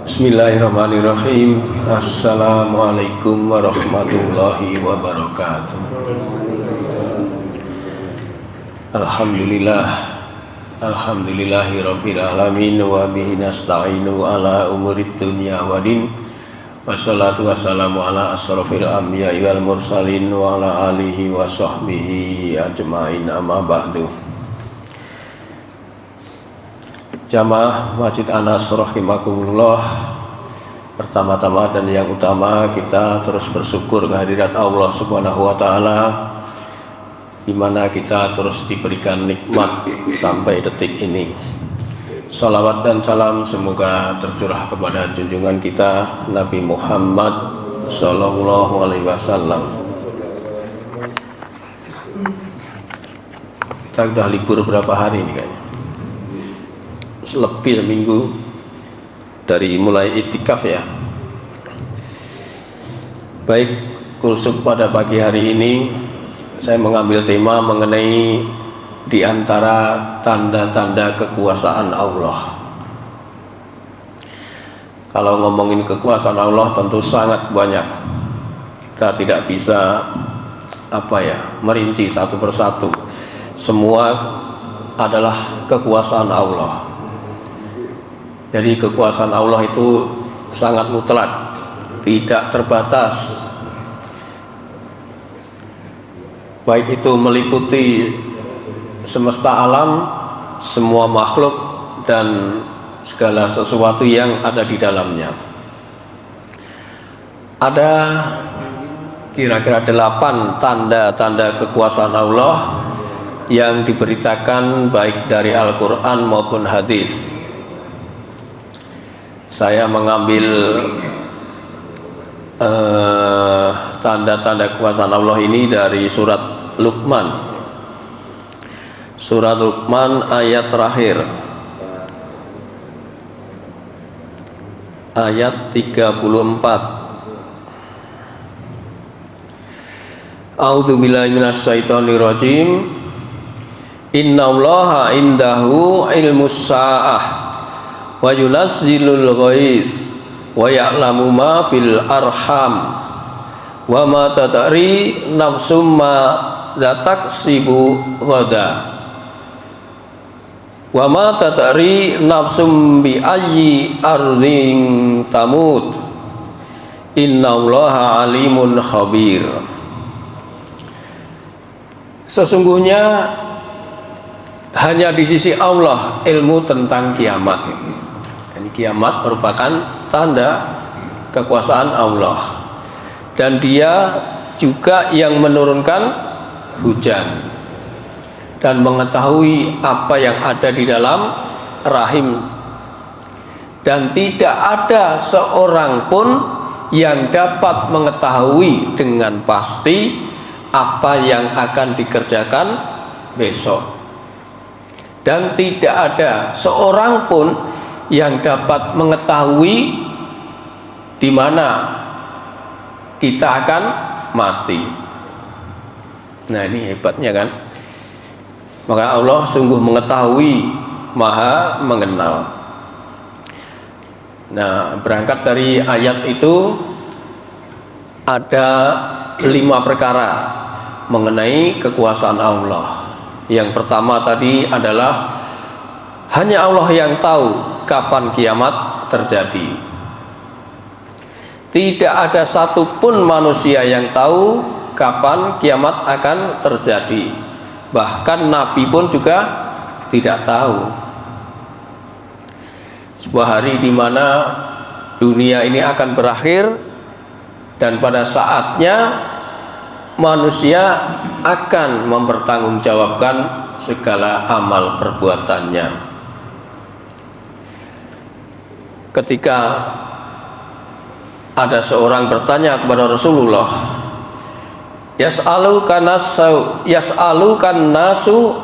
Bismillahirrahmanirrahim. Assalamualaikum warahmatullahi wabarakatuh. Alhamdulillah, alhamdulillahi rabbil alamin, wa bihi nasta'inu ala umurid dunya wadin. Wassalatu wassalamu ala asrofil anbiya'i wal mursalin wa ala alihi wa sahbihi ajma'in, amma ba'du. Jamaah Masjid Anas rahimakumullah, pertama-tama dan yang utama kita terus bersyukur kehadirat Allah Subhanahu wa taala, di mana kita terus diberikan nikmat sampai detik ini. Salawat dan salam semoga tercurah kepada junjungan kita Nabi Muhammad sallallahu alaihi wasallam. Kita udah libur berapa hari ini kayaknya? Lebih seminggu dari mulai itikaf ya. Baik, kulsuk pada pagi hari ini saya mengambil tema mengenai di antara tanda-tanda kekuasaan Allah. Kalau ngomongin kekuasaan Allah tentu sangat banyak. Kita tidak bisa merinci satu persatu. Semua adalah kekuasaan Allah. Jadi kekuasaan Allah itu sangat mutlak, tidak terbatas. Baik itu meliputi semesta alam, semua makhluk dan segala sesuatu yang ada di dalamnya. Ada kira-kira 8 tanda-tanda kekuasaan Allah yang diberitakan baik dari Al-Quran maupun hadis. Saya mengambil tanda-tanda kekuasaan Allah ini dari surat Luqman. Surat Luqman ayat terakhir, ayat 34. A'udzubillahi minasyaitonirrajim. Innallaha indahu ilmus sa'ah wa yunazzilul ghaiz wa ya'lamu ma fil arham wa ma tadri nafsum ma taksibu ghada wa ma tadri nafsum bi ayyi ardhin tamut innallaha alimun khabir. Sesungguhnya hanya di sisi Allah ilmu tentang kiamat. Ini kiamat merupakan tanda kekuasaan Allah, dan Dia juga yang menurunkan hujan dan mengetahui apa yang ada di dalam rahim, dan tidak ada seorang pun yang dapat mengetahui dengan pasti apa yang akan dikerjakan besok, dan tidak ada seorang pun yang dapat mengetahui di mana kita akan mati. Nah, ini hebatnya kan. Maka Allah sungguh mengetahui, maha mengenal. Nah, berangkat dari ayat itu ada 5 perkara mengenai kekuasaan Allah. Yang pertama tadi adalah hanya Allah yang tahu kapan kiamat terjadi. Tidak ada satupun manusia yang tahu kapan kiamat akan terjadi. Bahkan Nabi pun juga tidak tahu. Sebuah hari di mana dunia ini akan berakhir, dan pada saatnya manusia akan mempertanggungjawabkan segala amal perbuatannya. Ketika ada seorang bertanya kepada Rasulullah, yas'alukan nasu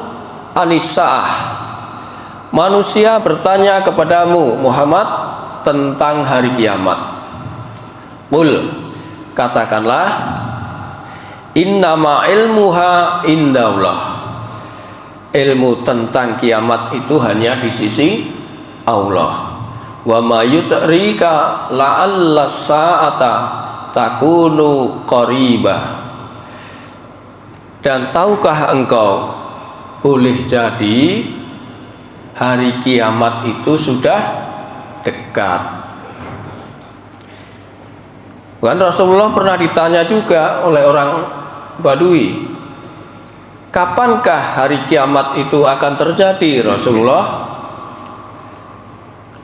anisa'ah. Manusia bertanya kepadamu Muhammad tentang hari kiamat. Qul, katakanlah, innama ilmuha indallah. Ilmu tentang kiamat itu hanya di sisi Allah. Wa ma yutrika la'alla sa'ata takunu qaribah. Dan tahukah engkau, boleh jadi hari kiamat itu sudah dekat. Kan Rasulullah pernah ditanya juga oleh orang Badui, kapankah hari kiamat itu akan terjadi Rasulullah?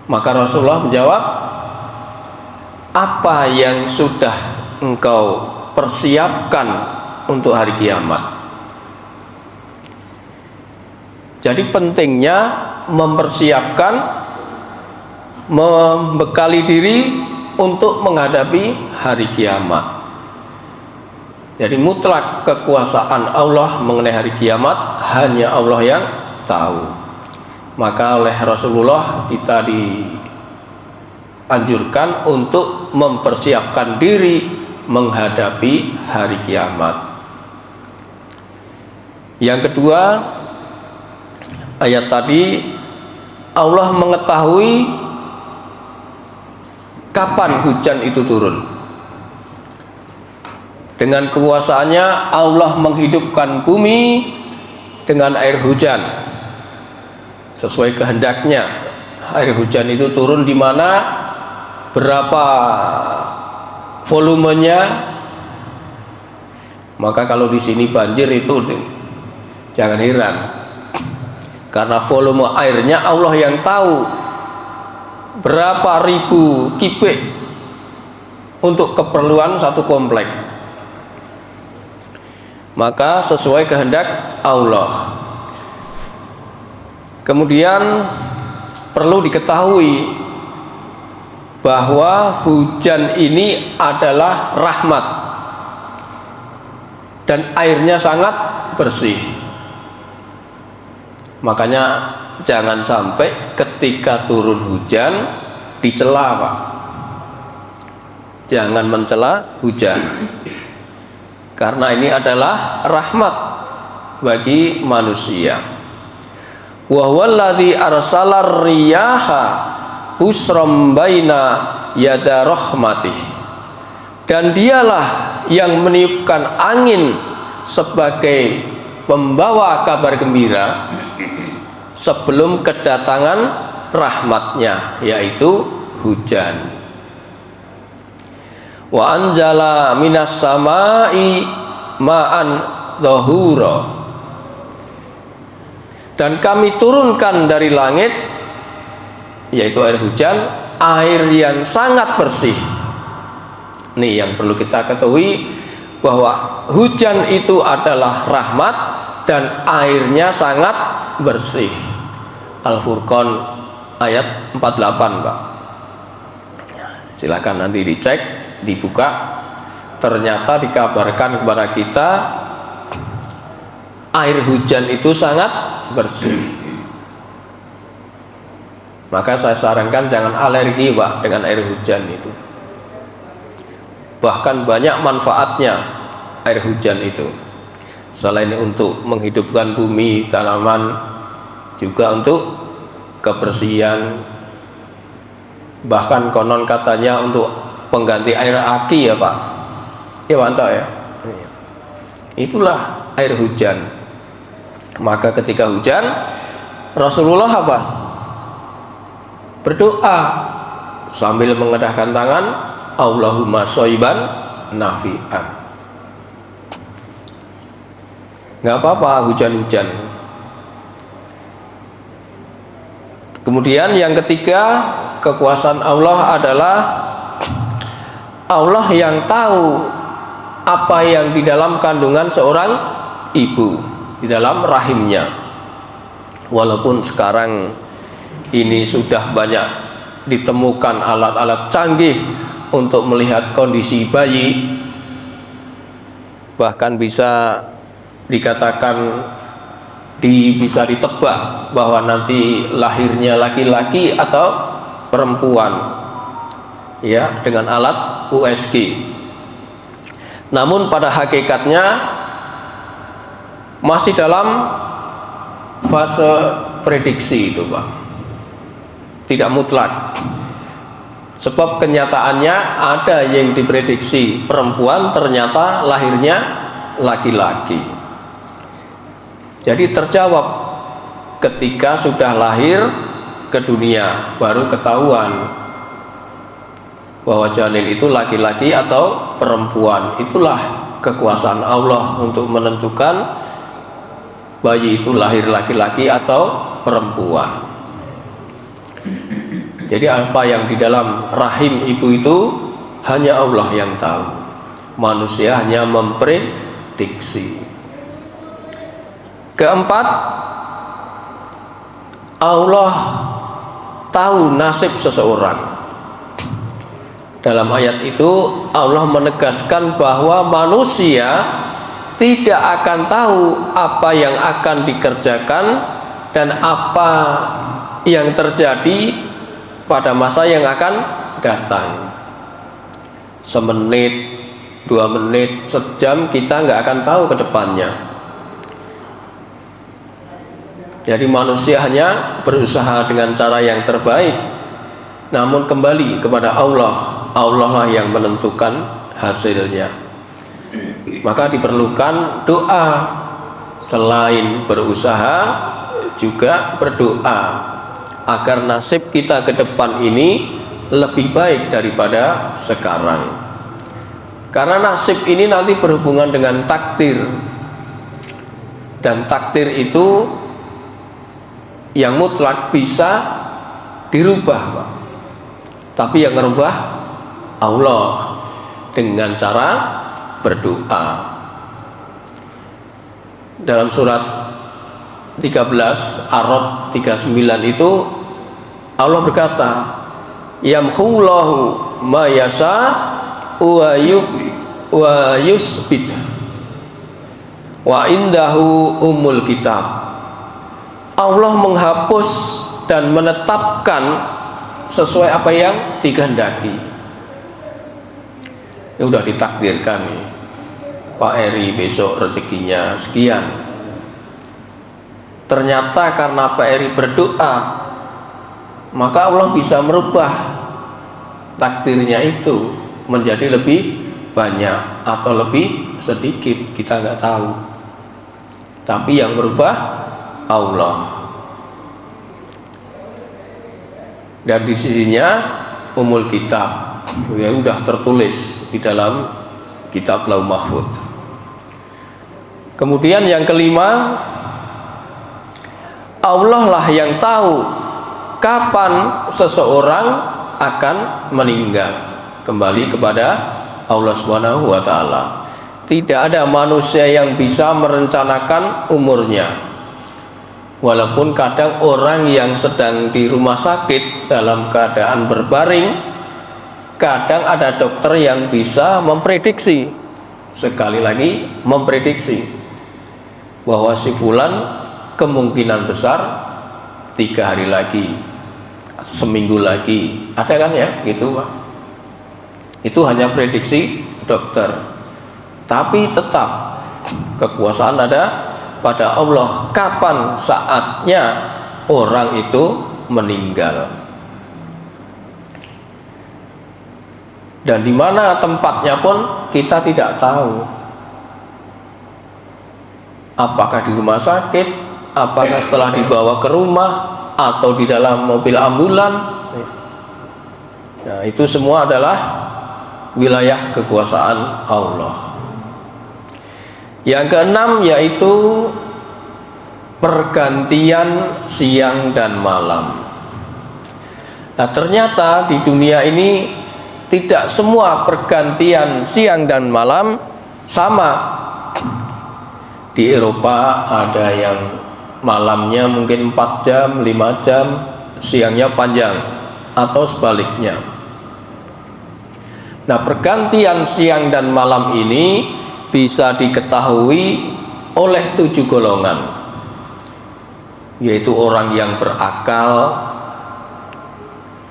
Maka Rasulullah menjawab, apa yang sudah engkau persiapkan untuk hari kiamat? Jadi pentingnya mempersiapkan, membekali diri untuk menghadapi hari kiamat. Jadi mutlak kekuasaan Allah mengenai hari kiamat hanya Allah yang tahu. Maka oleh Rasulullah kita dianjurkan untuk mempersiapkan diri menghadapi hari kiamat. Yang kedua, ayat tadi Allah mengetahui kapan hujan itu turun. Dengan kekuasaannya Allah menghidupkan bumi dengan air hujan. Sesuai kehendaknya, air hujan itu turun di mana, berapa volumenya. Maka kalau di sini banjir itu jangan heran, karena volume airnya Allah yang tahu berapa ribu kubik untuk keperluan satu komplek. Maka sesuai kehendak Allah. Kemudian perlu diketahui bahwa hujan ini adalah rahmat dan airnya sangat bersih. Makanya jangan sampai ketika turun hujan dicela, Pak. Jangan mencela hujan, karena ini adalah rahmat bagi manusia. Wa huwallazi arsalar riyaha busram baina yada rahmatih. Dan dialah yang meniupkan angin sebagai pembawa kabar gembira sebelum kedatangan rahmatnya, yaitu hujan. Wa anjala minas samai ma'an dhahura. Dan kami turunkan dari langit, yaitu air hujan, air yang sangat bersih. Nih yang perlu kita ketahui, bahwa hujan itu adalah rahmat dan airnya sangat bersih. Al-Furqan ayat 48, Pak. Silakan nanti dicek, dibuka. Ternyata dikabarkan kepada kita air hujan itu sangat bersih. Maka saya sarankan jangan alergi, Pak, dengan air hujan itu. Bahkan banyak manfaatnya air hujan itu. Selain untuk menghidupkan bumi, tanaman, juga untuk kebersihan. Bahkan konon katanya untuk pengganti air aki, ya Pak. Ya mantap ya. Itulah air hujan. Maka ketika hujan, Rasulullah apa? Berdoa sambil mengadahkan tangan, Allahumma shoiban nafi'an. Nggak apa-apa hujan-hujan. Kemudian yang ketiga, kekuasaan Allah adalah Allah yang tahu apa yang di dalam kandungan seorang ibu, di dalam rahimnya. Walaupun sekarang ini sudah banyak ditemukan alat-alat canggih untuk melihat kondisi bayi, bahkan bisa dikatakan bisa ditebak bahwa nanti lahirnya laki-laki atau perempuan, ya, dengan alat USG. Namun pada hakikatnya masih dalam fase prediksi itu, Pak. Tidak mutlak. Sebab kenyataannya ada yang diprediksi perempuan, ternyata lahirnya laki-laki. Jadi terjawab ketika sudah lahir ke dunia, baru ketahuan bahwa janin itu laki-laki atau perempuan. Itulah kekuasaan Allah untuk menentukan bayi itu lahir laki-laki atau perempuan. Jadi apa yang di dalam rahim ibu itu hanya Allah yang tahu. Manusia hanya memprediksi. Keempat, Allah tahu nasib seseorang. Dalam ayat itu Allah menegaskan bahwa manusia tidak akan tahu apa yang akan dikerjakan dan apa yang terjadi pada masa yang akan datang. Semenit, 2 menit, sejam kita nggak akan tahu ke depannya. Jadi manusia hanya berusaha dengan cara yang terbaik, namun kembali kepada Allah. Allah lah yang menentukan hasilnya. Maka diperlukan doa. Selain berusaha, juga berdoa agar nasib kita ke depan ini lebih baik daripada sekarang. Karena nasib ini nanti berhubungan dengan takdir. Dan takdir itu yang mutlak bisa dirubah, Pak. Tapi yang merubah Allah dengan cara berdoa. Dalam surat 13 Ar-Ra'd 39 itu Allah berkata, yamhullahu ma yasha wa yusbit wa indahu umul kitab. Allah menghapus dan menetapkan sesuai apa yang dikehendaki. Ini udah ditakdirkan nih, Pak Eri besok rezekinya sekian. Ternyata karena Pak Eri berdoa, maka Allah bisa merubah takdirnya itu menjadi lebih banyak atau lebih sedikit, kita nggak tahu. Tapi yang merubah Allah. Dan di sisinya umul kitab, yang sudah tertulis di dalam kitab Lauh Mahfuz. Kemudian yang kelima, Allah lah yang tahu kapan seseorang akan meninggal. Kembali kepada Allah Subhanahu wa taala. Tidak ada manusia yang bisa merencanakan umurnya. Walaupun kadang orang yang sedang di rumah sakit dalam keadaan berbaring, kadang ada dokter yang bisa memprediksi. Sekali lagi memprediksi bahwa si fulan kemungkinan besar 3 hari lagi, seminggu lagi, ada kan ya, gitu Pak. Itu hanya prediksi dokter. Tapi tetap kekuasaan ada pada Allah. Kapan saatnya orang itu meninggal dan di mana tempatnya pun kita tidak tahu. Apakah di rumah sakit, apakah setelah dibawa ke rumah, atau di dalam mobil ambulan. Nah, itu semua adalah wilayah kekuasaan Allah. Yang keenam yaitu pergantian siang dan malam. Nah, ternyata di dunia ini tidak semua pergantian siang dan malam sama. Di Eropa ada yang malamnya mungkin 4 jam, 5 jam, siangnya panjang, atau sebaliknya. Nah, pergantian siang dan malam ini bisa diketahui oleh 7 golongan, yaitu orang yang berakal,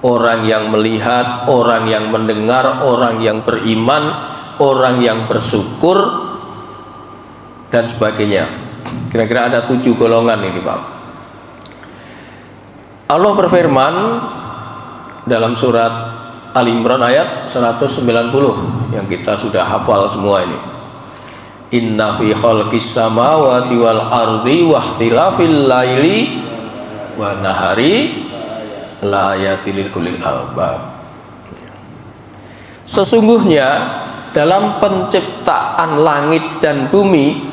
orang yang melihat, orang yang mendengar, orang yang beriman, orang yang bersyukur, dan sebagainya. Kira-kira ada 7 golongan ini, Pak. Allah berfirman dalam surat Ali Imran ayat 190 yang kita sudah hafal semua ini. Inna fi khalqis samawati wal ardi wa ikhtilafil laili wa nahari la ayatil lil albab. Sesungguhnya dalam penciptaan langit dan bumi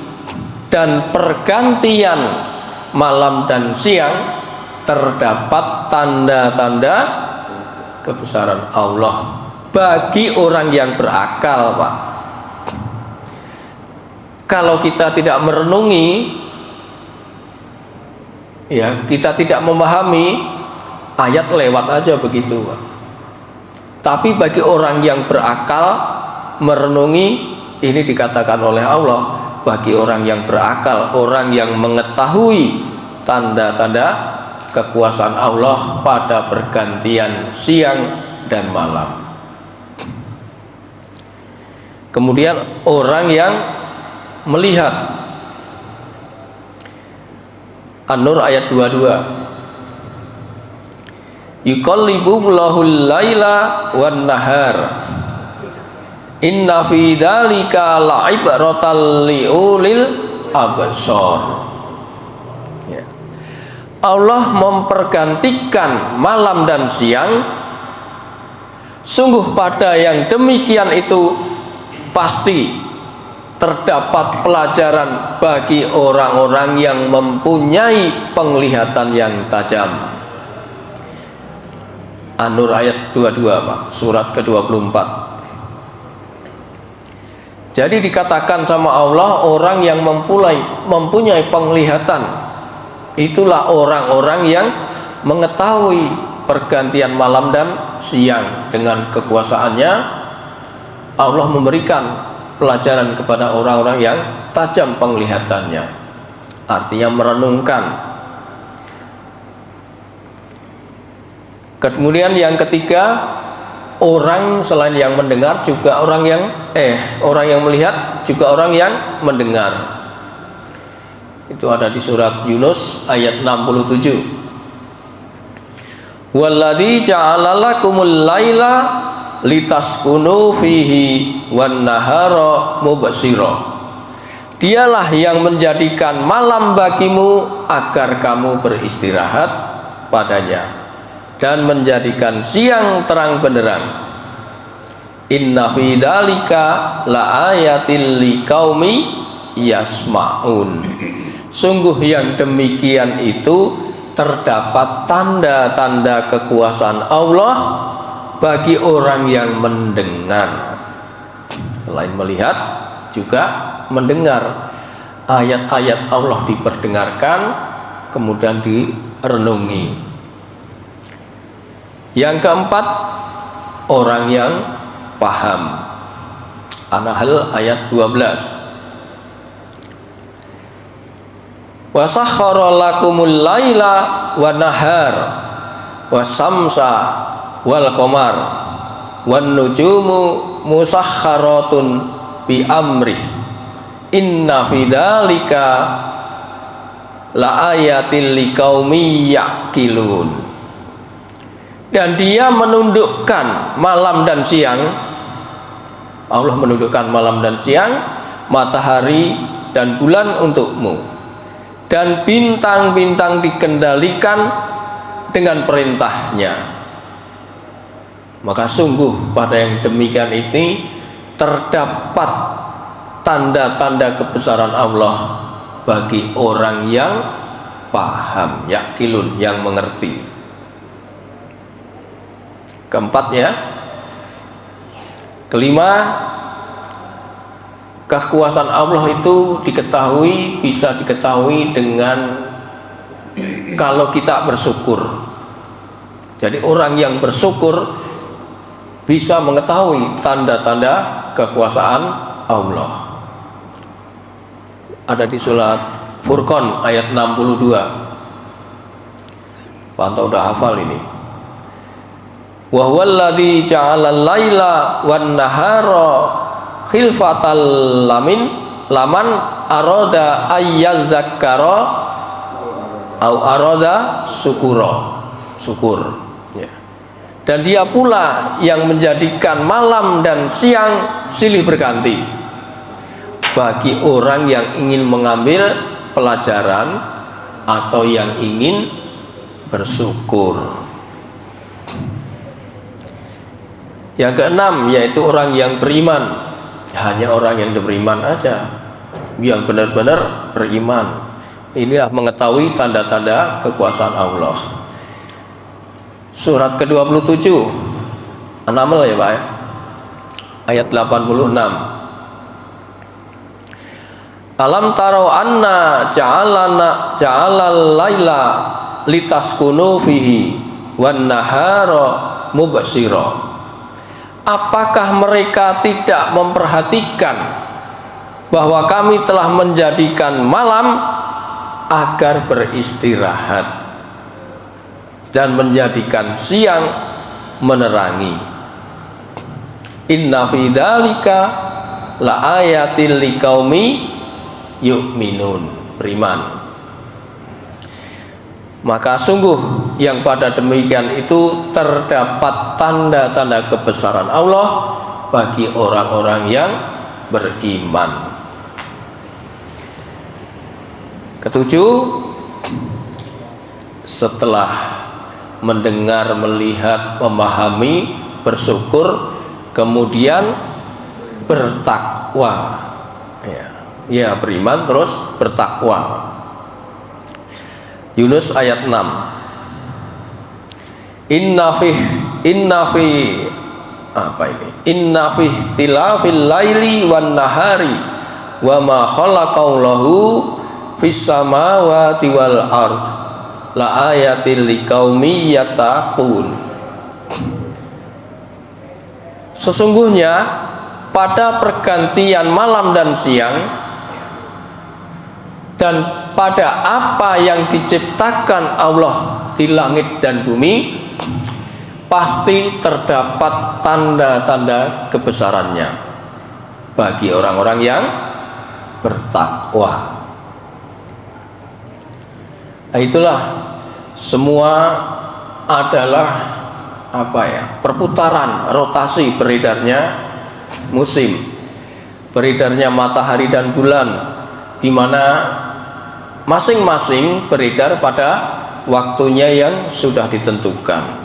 dan pergantian malam dan siang terdapat tanda-tanda kebesaran Allah bagi orang yang berakal, Pak. Kalau kita tidak merenungi, ya, kita tidak memahami, ayat lewat aja begitu, Pak. Tapi bagi orang yang berakal merenungi, ini dikatakan oleh Allah, bagi orang yang berakal, orang yang mengetahui tanda-tanda kekuasaan Allah pada pergantian siang dan malam. Kemudian orang yang melihat, An-Nur ayat 22, yuqallibullahu laila wan nahar inna fi dzalika la'ibratan liulil absar. Ya. Allah mempergantikan malam dan siang, sungguh pada yang demikian itu pasti terdapat pelajaran bagi orang-orang yang mempunyai penglihatan yang tajam. An-Nur ayat 22, Pak, surat ke-24. Jadi dikatakan sama Allah, orang yang mempunyai penglihatan, itulah orang-orang yang mengetahui pergantian malam dan siang. Dengan kekuasaannya Allah memberikan pelajaran kepada orang-orang yang tajam penglihatannya, artinya merenungkan. Kemudian yang ketiga, orang selain yang mendengar juga orang yang melihat juga orang yang mendengar. Itu ada di surat Yunus ayat 67. Walladzi ja'ala lakumul laila litaskunu fihi wan nahara mubsira. Dialah yang menjadikan malam bagimu agar kamu beristirahat padanya, dan menjadikan siang terang benderang. Inna fi dzalika la ayatil liqaumi yasmaun. Sungguh yang demikian itu terdapat tanda-tanda kekuasaan Allah bagi orang yang mendengar. Selain melihat juga mendengar. Ayat-ayat Allah diperdengarkan, kemudian direnungi. Yang keempat, orang yang paham. An-Nahl ayat 12. Wa sakhkhara lakumul laila wan nahar wasamsa wal qamar wan nujumu musakhkharatun bi amrih inna fi dzalika la ayatil liqaumi yaqilun. Dan dia menundukkan malam dan siang, Allah menundukkan malam dan siang, matahari dan bulan untukmu, dan bintang-bintang dikendalikan dengan perintahnya. Maka sungguh pada yang demikian ini terdapat tanda-tanda kebesaran Allah bagi orang yang paham, yakilun, yang mengerti. Keempatnya, kelima, kekuasaan Allah itu bisa diketahui dengan kalau kita bersyukur. Jadi orang yang bersyukur bisa mengetahui tanda-tanda kekuasaan Allah. Ada di surat Furqan ayat 62. Pantau udah hafal ini. Wa huwallazi ja'ala al-laila wan nahara khilfatal laman arada ayyadzakkara au arada syukur ya. Dan dia pula yang menjadikan malam dan siang silih berganti bagi orang yang ingin mengambil pelajaran atau yang ingin bersyukur. Yang keenam yaitu orang yang beriman. Hanya orang yang beriman aja yang benar-benar beriman. Inilah mengetahui tanda-tanda kekuasaan Allah. Surat ke-27 An-Naml ya Pak ya? Ayat 86. Alam tarau anna ja'alal laila litaskunu fihi wan nahara mubsira. Apakah mereka tidak memperhatikan bahwa kami telah menjadikan malam agar beristirahat dan menjadikan siang menerangi? Inna fi dzalika la ayatil liqaumi yu'minun. Beriman. Maka sungguh yang pada demikian itu terdapat tanda-tanda kebesaran Allah bagi orang-orang yang beriman. Ketujuh, setelah mendengar, melihat, memahami, bersyukur, kemudian bertakwa. Ya, beriman terus bertakwa. Yunus ayat 6. Inna fi tilafil laili wan nahari wa ma khalaqallahu fis samawati wal ard la ayatil liqaumi yattaqun. Sesungguhnya pada pergantian malam dan siang dan pada apa yang diciptakan Allah di langit dan bumi pasti terdapat tanda-tanda kebesarannya bagi orang-orang yang bertakwa. Nah, itulah semua adalah perputaran, rotasi beredarnya musim, beredarnya matahari dan bulan, di mana masing-masing beredar pada waktunya yang sudah ditentukan.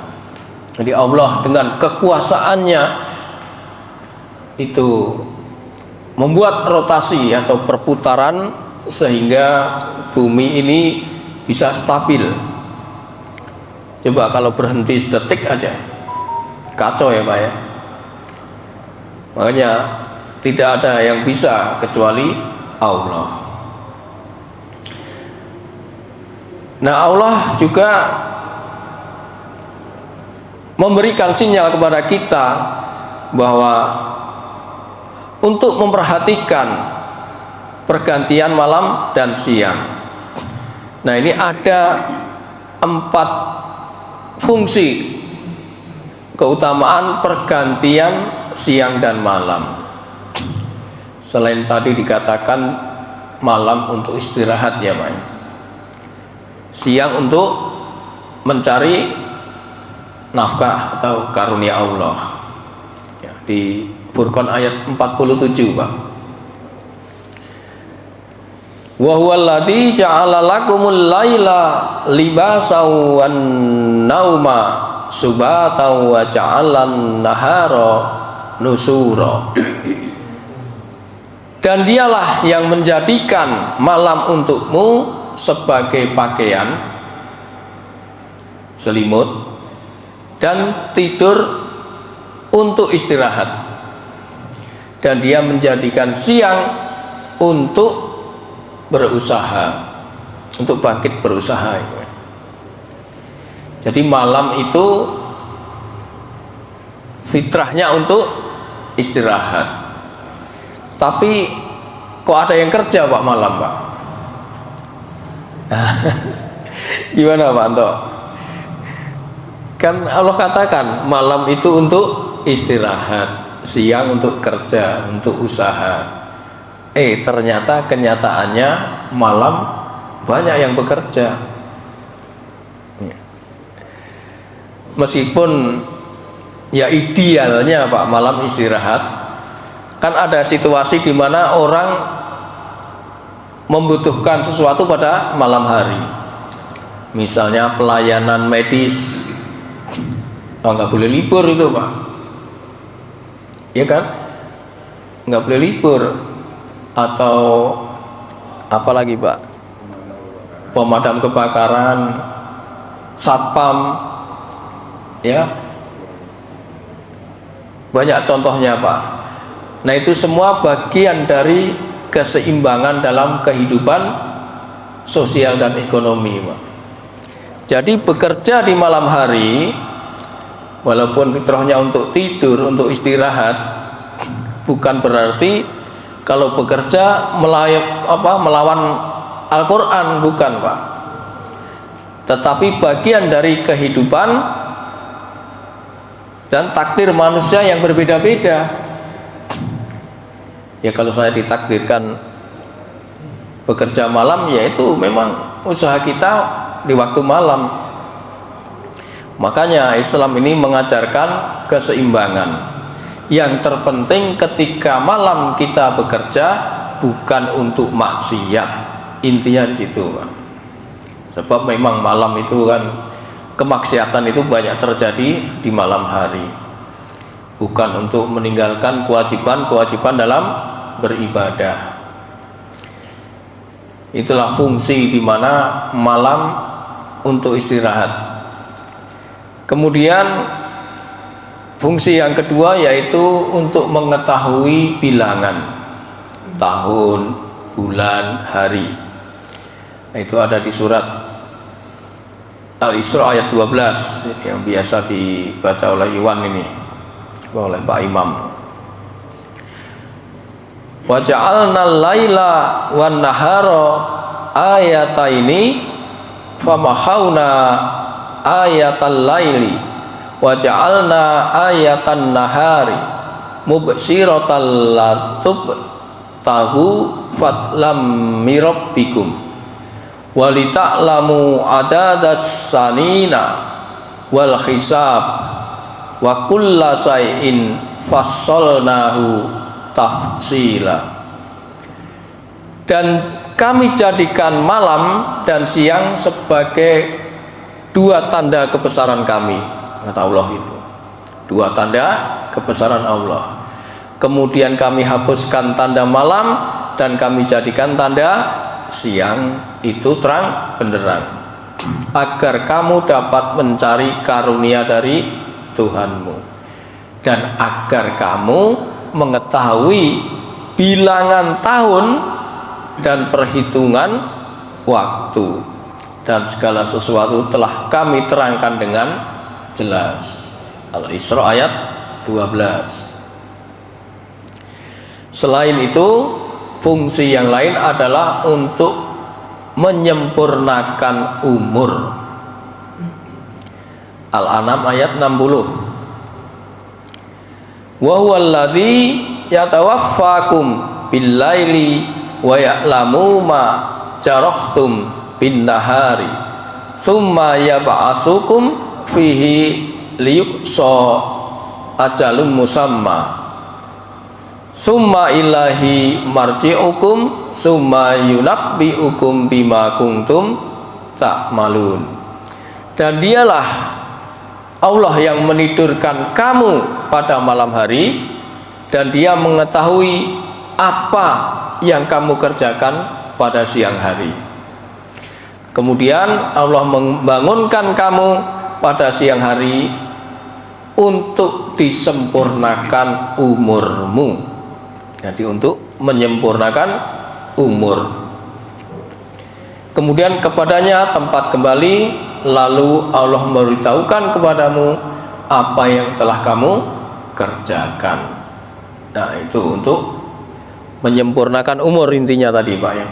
Jadi Allah dengan kekuasaannya itu membuat rotasi atau perputaran sehingga bumi ini bisa stabil. Coba kalau berhenti sedetik aja kacau ya Pak ya. Makanya tidak ada yang bisa kecuali Allah. Nah, Allah juga memberikan sinyal kepada kita bahwa untuk memperhatikan pergantian malam dan siang. Nah, ini ada 4 fungsi keutamaan pergantian siang dan malam. Selain tadi dikatakan malam untuk istirahat ya Pak, siang untuk mencari nafkah atau karunia Allah ya, di Furqan ayat 47 Pak. Wa huwallazi ja'ala lakumul laila libasan wan nauma subatan wa ja'alan nahara nusura. Dan dialah yang menjadikan malam untukmu sebagai pakaian, selimut, dan tidur untuk istirahat. Dan dia menjadikan siang untuk berusaha, untuk bangkit berusaha. Jadi malam itu fitrahnya untuk istirahat. Tapi kok ada yang kerja Pak malam Pak? Gimana Pak Anto? Kan Allah katakan malam itu untuk istirahat, siang untuk kerja, untuk usaha. Ternyata kenyataannya malam banyak yang bekerja. Meskipun Ya idealnya Pak, malam istirahat. Kan ada situasi di mana orang membutuhkan sesuatu pada malam hari. Misalnya pelayanan medis, nggak boleh libur itu Pak, ya kan? Nggak boleh libur. Atau apalagi Pak, pemadam kebakaran, satpam, ya banyak contohnya Pak. Nah itu semua bagian dari keseimbangan dalam kehidupan sosial dan ekonomi Pak. Jadi bekerja di malam hari walaupun fitrahnya untuk tidur, untuk istirahat, bukan berarti kalau bekerja melawan Al-Quran, bukan Pak. Tetapi bagian dari kehidupan dan takdir manusia yang berbeda-beda. Ya kalau saya ditakdirkan bekerja malam, ya itu memang usaha kita di waktu malam. Makanya Islam ini mengajarkan keseimbangan. Yang terpenting ketika malam kita bekerja bukan untuk maksiat. Intinya di situ Pak. Sebab memang malam itu kan kemaksiatan itu banyak terjadi di malam hari. Bukan untuk meninggalkan kewajiban-kewajiban dalam beribadah. Itulah fungsi di mana malam untuk istirahat. Kemudian fungsi yang kedua yaitu untuk mengetahui bilangan tahun, bulan, hari. Itu ada di surat Al-Isra ayat 12 yang biasa dibaca oleh Iwan ini, oleh Pak Imam. Wa ja'alna al-laila wan nahara ayataini famahawna ayatal laili wa ja'alna ayatan nahari mubsiratal latub tahu fatlam mirabbikum walita'lamu adadas sanina wal hisab wa kulla shay'in fassalnahu tafsila. Dan kami jadikan malam dan siang sebagai dua tanda kebesaran kami, kata Allah itu. Dua tanda kebesaran Allah. Kemudian kami hapuskan tanda malam dan kami jadikan tanda siang, itu terang benderang, agar kamu dapat mencari karunia dari Tuhanmu dan agar kamu mengetahui bilangan tahun dan perhitungan waktu, dan segala sesuatu telah kami terangkan dengan jelas. Al-Isra ayat 12. Selain itu, fungsi yang lain adalah untuk menyempurnakan umur. Al-An'am ayat 60. Wa huwallazi yatawaffakum bil-laili wa ya'lamu ma jarahtum bin-nahari tsumma yab'atsukum fihi liyuqsa ajalum musamma summa ilahi marji'ukum summa yunabbi'ukum bima kuntum ta'malun. Dan dialah Allah yang menidurkan kamu pada malam hari dan dia mengetahui apa yang kamu kerjakan pada siang hari. Kemudian Allah membangunkan kamu pada siang hari untuk disempurnakan umurmu. Jadi untuk menyempurnakan umur. Kemudian kepadanya tempat kembali, lalu Allah memberitahukan kepadamu apa yang telah kamu kerjakan. Nah itu untuk menyempurnakan umur intinya tadi Pak ya.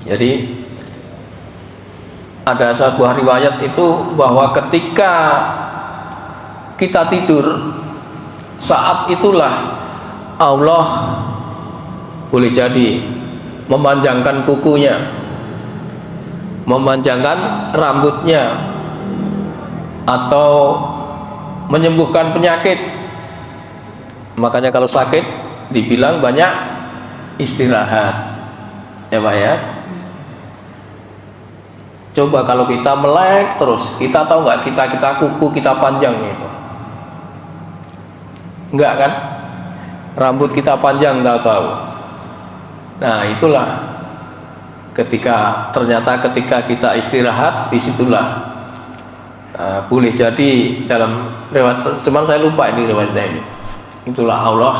Jadi ada sebuah riwayat itu bahwa ketika kita tidur, saat itulah Allah boleh jadi memanjangkan kukunya, memanjangkan rambutnya, atau menyembuhkan penyakit. Makanya kalau sakit dibilang banyak istirahat, ya Pak ya. Coba kalau kita melek terus, kita tahu nggak kita kuku kita panjang itu? Enggak kan? Rambut kita panjang tahu-tahu. Nah itulah ternyata ketika kita istirahat, disitulah boleh jadi dalam riwayat, cuman saya lupa ini riwayatnya ini. Itulah Allah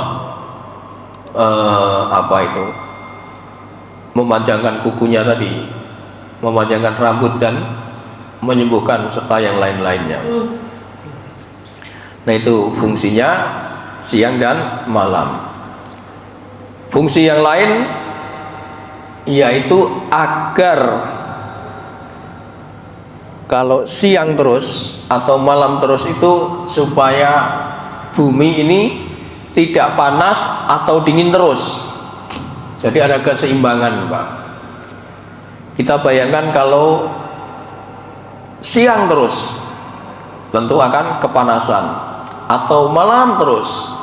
memanjangkan kukunya tadi, memanjangkan rambut dan menyembuhkan serta yang lain-lainnya. Nah itu fungsinya siang dan malam. Fungsi yang lain yaitu agar kalau siang terus atau malam terus itu supaya bumi ini tidak panas atau dingin terus. Jadi ada keseimbangan, Pak. Kita bayangkan kalau siang terus tentu akan kepanasan, atau malam terus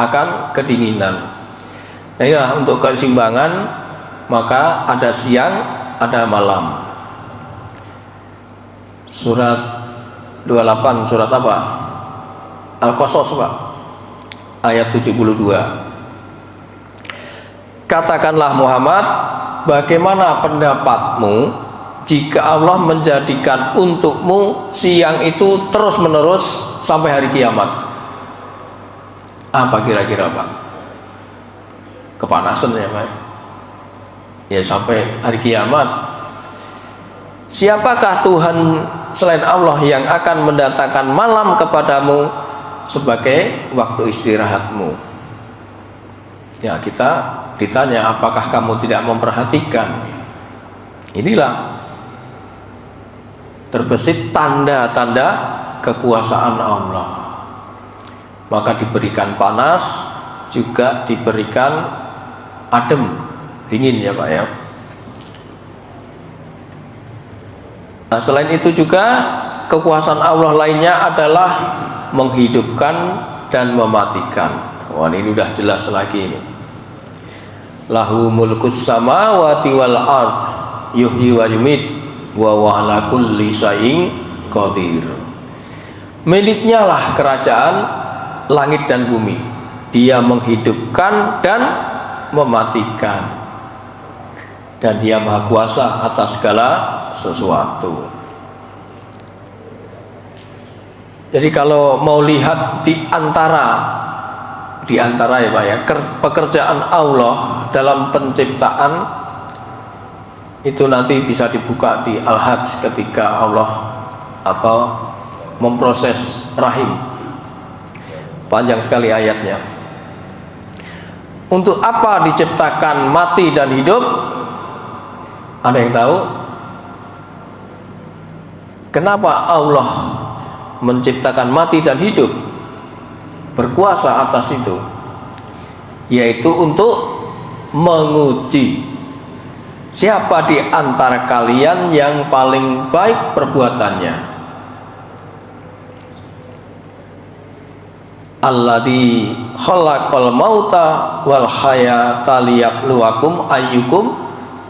akan kedinginan. Nah inilah untuk keseimbangan, maka ada siang, ada malam. Surat 28, surat apa? Al-Qasas, Pak, ayat 72. Katakanlah Muhammad, bagaimana pendapatmu jika Allah menjadikan untukmu siang itu terus menerus sampai hari kiamat? Apa kira-kira, Pak? Kepanasan ya, Pak? Ya sampai hari kiamat. Siapakah Tuhan selain Allah yang akan mendatangkan malam kepadamu sebagai waktu istirahatmu? Ya kita ditanya, apakah kamu tidak memperhatikan? Inilah terbesit tanda-tanda kekuasaan Allah. Maka diberikan panas, juga diberikan adem, dingin ya Pak ya. Nah, selain itu juga kekuasaan Allah lainnya adalah menghidupkan dan mematikan. Wah, ini udah jelas lagi ini. Lahu mulkus samawati wal ard yuhyi wa yumit wa huwa ala kulli syai'in qadir. Miliknya lah kerajaan langit dan bumi. Dia menghidupkan dan mematikan. Dan dia maha kuasa atas segala sesuatu. Jadi kalau mau lihat di antara ya Pak ya, pekerjaan Allah dalam penciptaan itu nanti bisa dibuka di Al-Hajj ketika Allah memproses rahim. Panjang sekali ayatnya. Untuk apa diciptakan mati dan hidup? Ada yang tahu? Kenapa Allah menciptakan mati dan hidup? Berkuasa atas itu, yaitu untuk menguji siapa di antara kalian yang paling baik perbuatannya. Alladzi khalaqal mauta wal hayata liyabluwakum ayyukum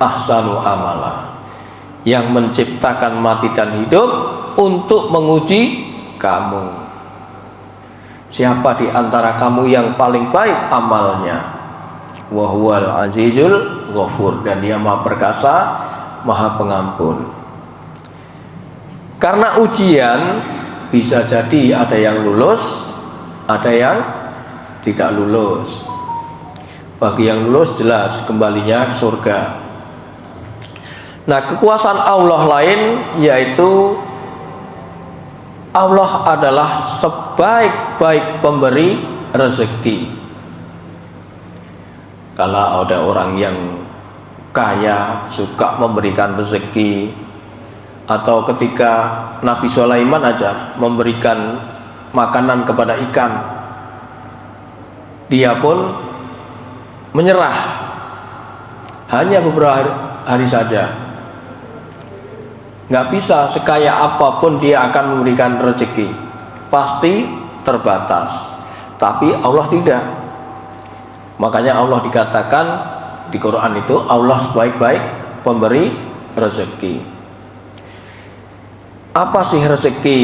ahsanu amala. Yang menciptakan mati dan hidup untuk menguji kamu. Siapa di antara kamu yang paling baik amalnya? Wa huwal azizul ghafur, dan dia maha perkasa, maha pengampun. Karena ujian bisa jadi ada yang lulus, ada yang tidak lulus. Bagi yang lulus jelas kembalinya ke surga. Nah, kekuasaan Allah lain yaitu Allah adalah sebaik-baik pemberi rezeki. Kalau ada orang yang kaya suka memberikan rezeki, atau ketika Nabi Sulaiman aja memberikan makanan kepada ikan, dia pun menyerah hanya beberapa hari saja. Nggak bisa sekaya apapun dia akan memberikan rezeki, pasti terbatas. Tapi Allah tidak. Makanya Allah dikatakan di Quran itu Allah sebaik-baik pemberi rezeki. Apa sih rezeki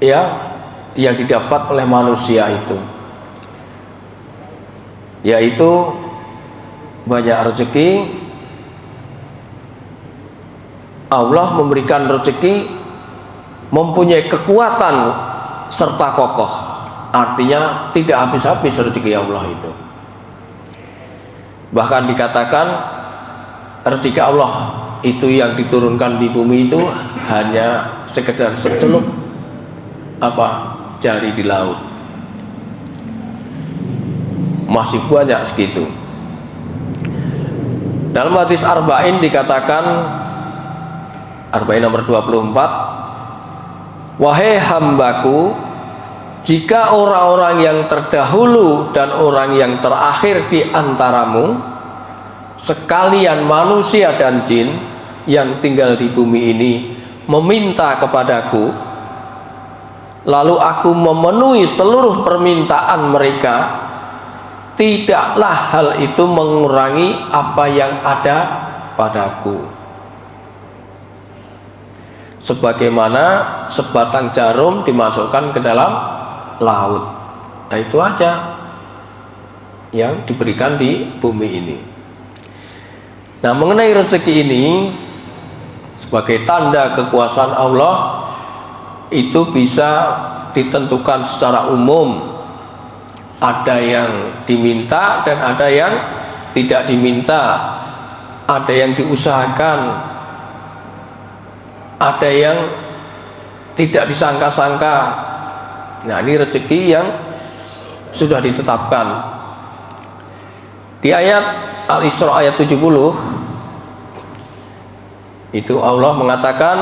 ya yang didapat oleh manusia itu? Yaitu banyak rezeki. Allah memberikan rezeki mempunyai kekuatan serta kokoh. Artinya tidak habis-habis rezeki Allah itu. Bahkan dikatakan rezeki Allah itu yang diturunkan di bumi itu hanya sekedar secelup jari di laut. Masih banyak segitu. Dalam hadis Arba'in dikatakan, Arba'in nomor 24, wahai hambaku, jika orang-orang yang terdahulu dan orang yang terakhir di antaramu, sekalian manusia dan jin yang tinggal di bumi ini, meminta kepadaku, lalu aku memenuhi seluruh permintaan mereka, tidaklah hal itu mengurangi apa yang ada padaku. Sebagaimana sebatang jarum dimasukkan ke dalam laut. Nah, itu aja yang diberikan di bumi ini. Nah, mengenai rezeki ini sebagai tanda kekuasaan Allah, itu bisa ditentukan secara umum. Ada yang diminta dan ada yang tidak diminta. Ada yang diusahakan, ada yang tidak disangka-sangka. Nah, ini rezeki yang sudah ditetapkan. Di ayat Al-Isra ayat 70 itu Allah mengatakan,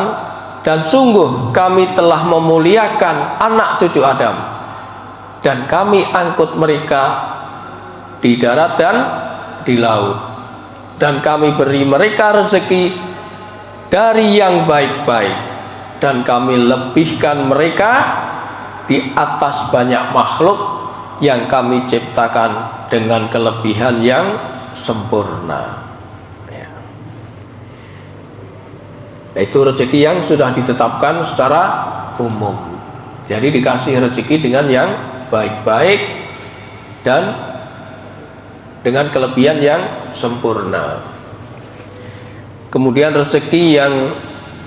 dan sungguh kami telah memuliakan anak cucu Adam, dan kami angkut mereka di darat dan di laut, dan kami beri mereka rezeki dari yang baik-baik, dan kami lebihkan mereka di atas banyak makhluk yang kami ciptakan dengan kelebihan yang sempurna. Ya. Itu rezeki yang sudah ditetapkan secara umum. Jadi dikasih rezeki dengan yang baik-baik dan dengan kelebihan yang sempurna. Kemudian rezeki yang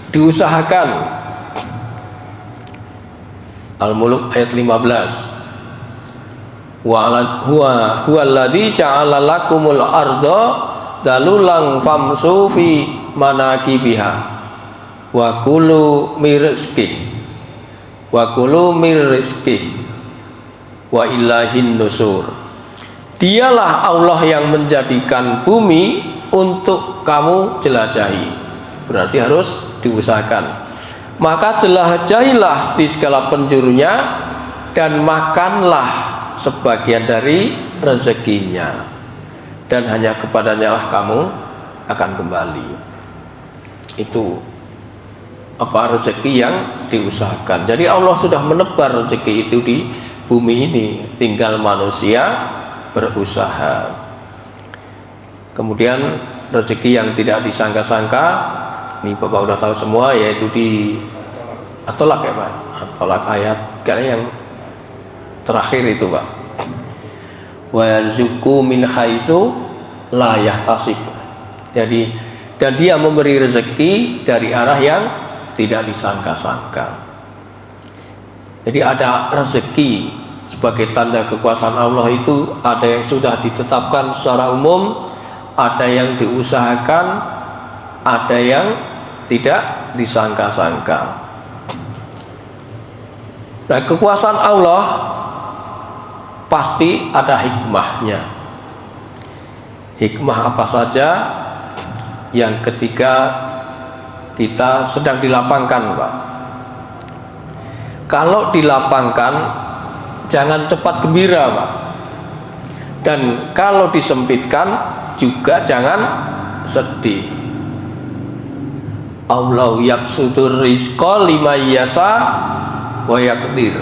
diusahakan, Al-Muluk ayat 15, huwa alladzi ja'ala lakumul arda dalulan famsu fi manakibiha wa kulu mir rizqih wa ilahin nusur. Dialah Allah yang menjadikan bumi untuk kamu jelajahi. Berarti harus diusahakan. Maka jelajahilah di segala penjurunya dan makanlah sebagian dari rezekinya, dan hanya kepadanya lah kamu akan kembali. Itu rezeki yang diusahakan. Jadi Allah sudah menebar rezeki itu di bumi ini, tinggal manusia berusaha. Kemudian rezeki yang tidak disangka-sangka, ini Bapak udah tahu semua, yaitu di At-Tolak ya Pak, At-Tolak ayat kayaknya yang terakhir itu Pak, wa yarzuqu min haitsu la yahtasib. Jadi, dan dia memberi rezeki dari arah yang tidak disangka-sangka. Jadi ada rezeki sebagai tanda kekuasaan Allah itu ada yang sudah ditetapkan secara umum, ada yang diusahakan, ada yang tidak disangka-sangka. Nah, kekuasaan Allah pasti ada hikmahnya. Hikmah apa saja yang ketika kita sedang dilapangkan, Pak. Kalau dilapangkan jangan cepat gembira, Pak. Dan kalau disempitkan juga jangan sedih. Allah yaksudur rizqa liman yasa wa yaqdir.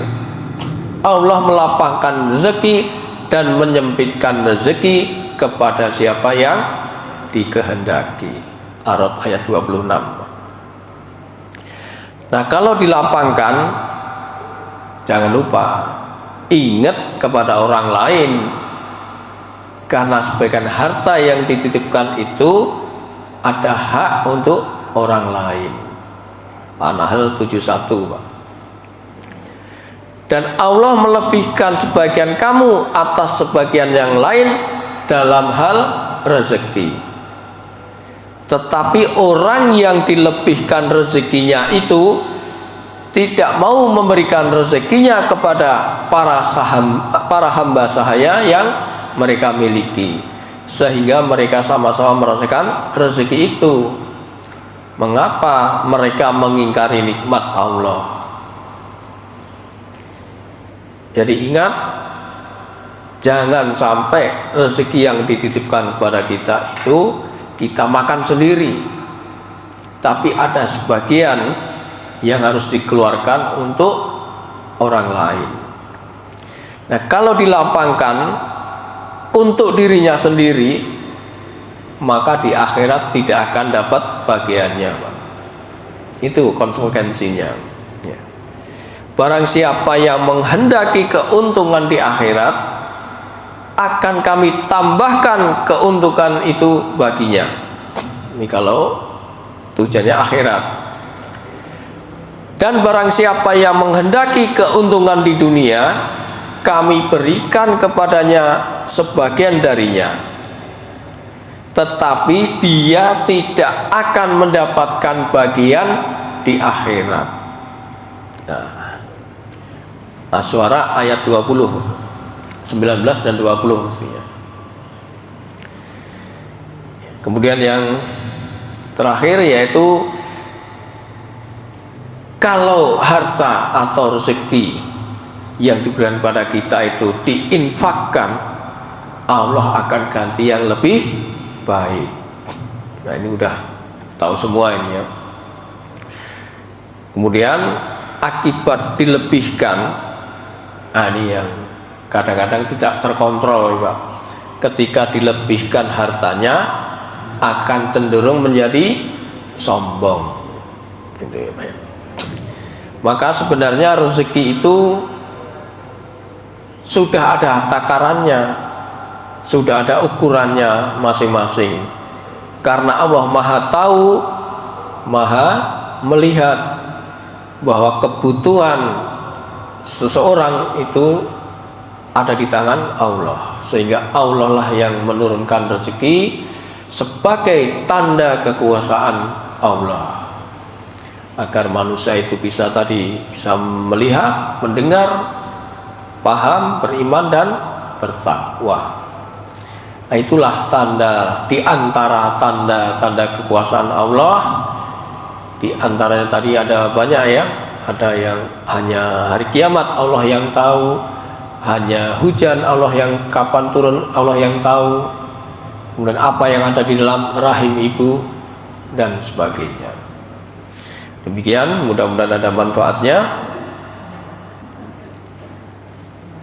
Allah melapangkan rezeki dan menyempitkan rezeki kepada siapa yang dikehendaki. Ar-Ra'd ayat 26. Nah, kalau dilapangkan, jangan lupa ingat kepada orang lain, karena sebagian harta yang dititipkan itu ada hak untuk orang lain. An-Nahl 71, Pak. Dan Allah melebihkan sebagian kamu atas sebagian yang lain dalam hal rezeki. Tetapi orang yang dilebihkan rezekinya itu tidak mau memberikan rezekinya kepada para hamba sahaya yang mereka miliki, sehingga mereka sama-sama merasakan rezeki itu. Mengapa mereka mengingkari nikmat Allah? Jadi ingat, jangan sampai rezeki yang dititipkan kepada kita itu kita makan sendiri, tapi ada sebagian yang harus dikeluarkan untuk orang lain. Nah, kalau dilapangkan untuk dirinya sendiri, maka di akhirat tidak akan dapat bagiannya, Pak. Itu konsekuensinya. Barang siapa yang menghendaki keuntungan di akhirat, akan kami tambahkan keuntungan itu baginya. Ini kalau tujuannya akhirat. Dan barang siapa yang menghendaki keuntungan di dunia, kami berikan kepadanya sebagian darinya, tetapi dia tidak akan mendapatkan bagian di akhirat. Nah, Asy-Syu'ara ayat 20, 19 dan 20 mestinya. Kemudian yang terakhir yaitu kalau harta atau rezeki yang diberikan pada kita itu diinfakkan, Allah akan ganti yang lebih baik. Nah, ini udah tahu semua ini ya. Kemudian akibat dilebihkan, ini yang kadang-kadang tidak terkontrol, Pak. Ketika dilebihkan hartanya, akan cenderung menjadi sombong, gitu ya, Pak. Maka sebenarnya rezeki itu sudah ada takarannya, sudah ada ukurannya masing-masing. Karena Allah Maha Tahu, Maha Melihat bahwa kebutuhan seseorang itu ada di tangan Allah, sehingga Allah lah yang menurunkan rezeki sebagai tanda kekuasaan Allah, agar manusia itu bisa melihat, mendengar, paham, beriman dan bertakwa. Nah, itulah tanda di antara tanda-tanda kekuasaan Allah. Di antaranya tadi ada banyak ya. Ada yang hanya hari kiamat Allah yang tahu, hanya hujan Allah yang kapan turun Allah yang tahu, kemudian apa yang ada di dalam rahim ibu dan sebagainya. Demikian, mudah-mudahan ada manfaatnya.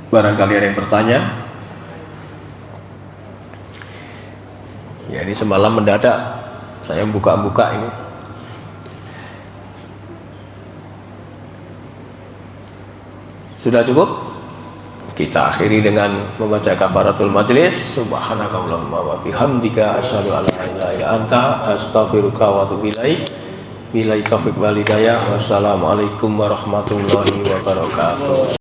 Barangkali ada yang bertanya. Ya, ini semalam mendadak saya buka-buka ini. Sudah cukup? Kita akhiri dengan membaca kafaratul majlis. Subhanakallahumma wa bihamdika asyhadu an la ilaha illa anta astaghfiruka wa atubu ilaik. Billahi taufiq wal hidayah. Wassalamualaikum warahmatullahi wabarakatuh.